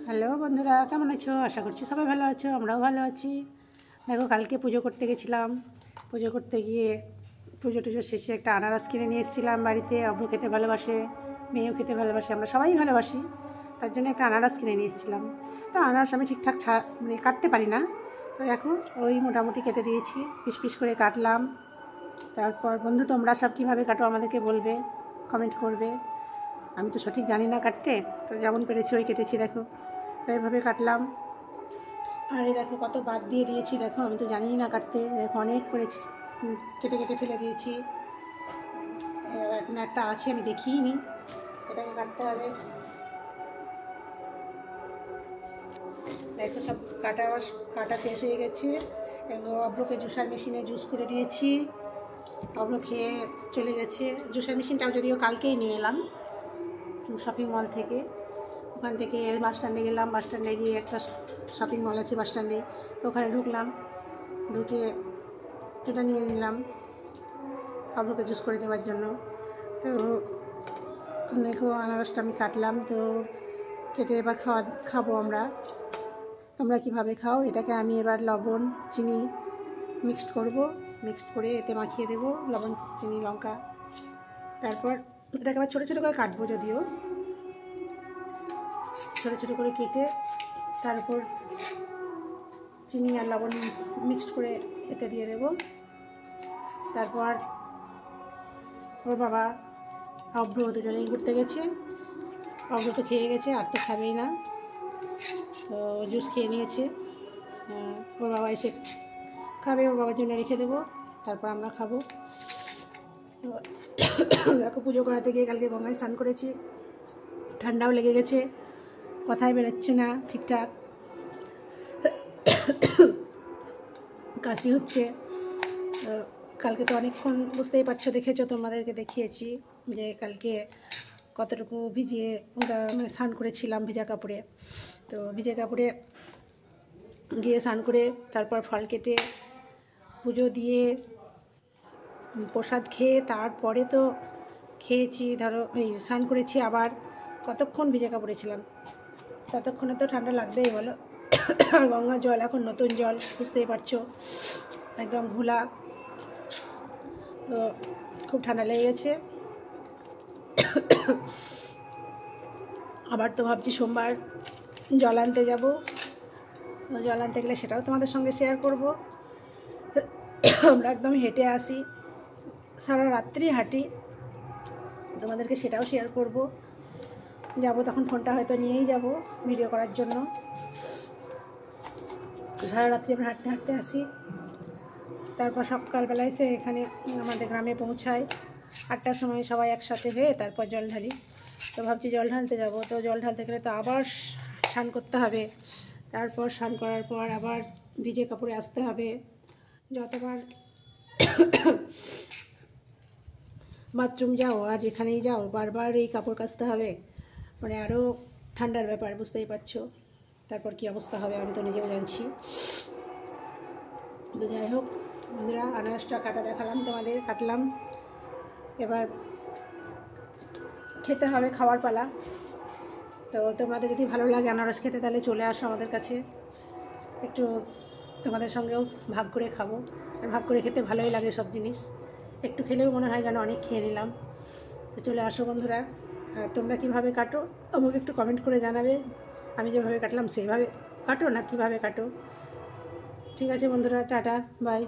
Hello বন্ধুরা, কেমন আছো? আশা করছি সবাই ভালো আছো, আমরাও ভালো আছি। দেখো, কালকে পুজো করতে গেছিলাম। পুজো করতে গিয়ে পুজো টুজো শেষে একটা আনারস কিনে নিয়ে এসেছিলাম বাড়িতে। অব্রু খেতে ভালোবাসে, মেয়েও খেতে ভালোবাসে, আমরা সবাই ভালোবাসি। তার জন্য একটা আনারস কিনে নিয়ে এসেছিলাম। তো আনারস আমি ঠিকঠাক কাটতে পারি না। তো এখন ওই মোটামুটি কেটে দিয়েছি, পিস পিস করে কাটলাম। তারপর বন্ধু, তোমরা সব কীভাবে কাটো আমাদেরকে বলবে, কমেন্ট করবে। আমি তো সঠিক জানি না কাটতে, তো যেমন পেরেছি ওই কেটেছি। দেখো, তো এইভাবে কাটলাম। আর এই দেখো কত বাদ দিয়ে দিয়েছি। দেখো, আমি তো জানি না কাটতে। দেখো, অনেক করেছি, কেটে কেটে ফেলে দিয়েছি। এখন একটা আছে, আমি দেখিইনি, এটাকে কাটতে হবে। দেখো, সব কাটা শেষ হয়ে গেছে। অব্রকে জুসার মেশিনে জুস করে দিয়েছি। অব্র খেয়ে চলে গেছে। জুসার মেশিনটাও যদিও কালকেই নিয়ে এলাম শপিং মল থেকে। ওখান থেকে বাস স্ট্যান্ডে গেলাম। বাস স্ট্যান্ডে গিয়ে একটা শপিং মল আছে বাস স্ট্যান্ডে, তো ওখানে ঢুকলাম। ঢুকে এটা নিয়ে নিলাম অব্রকে জুস করে দেওয়ার জন্য। তো দেখো, আনারসটা আমি কাটলাম, তো কেটে এবার খাবো আমরা। তোমরা কীভাবে খাও? এটাকে আমি এবার লবণ চিনি মিক্সড করব। মিক্সড করে এতে মাখিয়ে দেবো লবণ চিনি লঙ্কা। তারপর এটাকে আবার ছোটো ছোটো করে কাটবো, যদিও ছোটো ছোটো করে কেটে তার উপর চিনি আর লবণ মিক্সড করে এতে দিয়ে দেব। তারপর ওর বাবা অব্র দুজনেই ঘুরতে গেছে। অব্র তো খেয়ে গেছে, আর তো খাবেই না, তো জুস খেয়ে নিয়েছে। ওর বাবা এসে খাবে, ওর বাবার জন্য রেখে দেবো, তারপর আমরা খাবো। দেখো, পুজো করাতে গিয়ে কালকে গঙ্গায় স্নান করেছি, ঠান্ডাও লেগে গেছে, কথাই বেরোচ্ছে না ঠিকঠাক, কাশি হচ্ছে। কালকে তো অনেকক্ষণ, বুঝতেই পারছো, দেখেছো, তোমাদেরকে দেখিয়েছি যে কালকে কতটুকু ভিজিয়ে স্নান করেছিলাম ভিজা কাপড়ে। তো ভিজা কাপড়ে গিয়ে স্নান করে তারপর ফল কেটে পুজো দিয়ে প্রসাদ খেয়ে তারপরে তো খেয়েছি। ধরো, এই স্নান করেছি, আবার কতক্ষণ ভিজে কাপড়ে ছিলাম, ততক্ষণে তো ঠান্ডা লাগবেই বলো। আর গঙ্গার জল এখন নতুন জল, বুঝতেই পারছো, একদম ঘোলা, তো খুব ঠান্ডা লেগে গেছে। আবার তো ভাবছি সোমবার জল আনতে যাব। জল আনতে গেলে সেটাও তোমাদের সঙ্গে শেয়ার করব। আমরা একদম হেঁটে আসি, সারা রাত্রি হাঁটি, তোমাদেরকে সেটাও শেয়ার করব। যাব তখন ফোনটা হয়তো নিয়েই যাব ভিডিও করার জন্য। সারা রাত্রি আমরা হাঁটতে হাঁটতে আসি। তারপর সকালবেলা এসে এখানে আমাদের গ্রামে পৌঁছাই 8টার সময়, সবাই একসাথে হয়ে তারপর জল ঢালি। তো ভাবছি জল ঢালতে যাব, তো জল ঢালতে গেলে তো আবার স্নান করতে হবে। তারপর স্নান করার পর আবার ভিজে কাপড়ে আসতে হবে। যতবার বাথরুম যাও আর যেখানেই যাও, বারবার এই কাপড় কাচতে হবে, মানে আরও ঠান্ডার ব্যাপার, বুঝতেই পারছো। তারপর কি অবস্থা হবে আমি তো নিজেও জানছি। তো যাই হোক বন্ধুরা, আনারসটা কাটা দেখালাম তোমাদের, কাটলাম। এবার খেতে হবে, খাওয়ার পালা। তো তোমাদের যদি ভালো লাগে আনারস খেতে, তাহলে চলে আসো আমাদের কাছে, একটু তোমাদের সঙ্গেও ভাগ করে খাবো। আর ভাগ করে খেতে ভালোই লাগে সব জিনিস, একটু খেলেও মনে হয় যেন অনেক খেয়ে নিলাম। তো চলে আসো বন্ধুরা। তোমরা কীভাবে কাটো আমাকে একটু কমেন্ট করে জানাবে। আমি যেভাবে কাটলাম সেইভাবে কাটো না কীভাবে কাটো। ঠিক আছে বন্ধুরা, টাটা, বাই।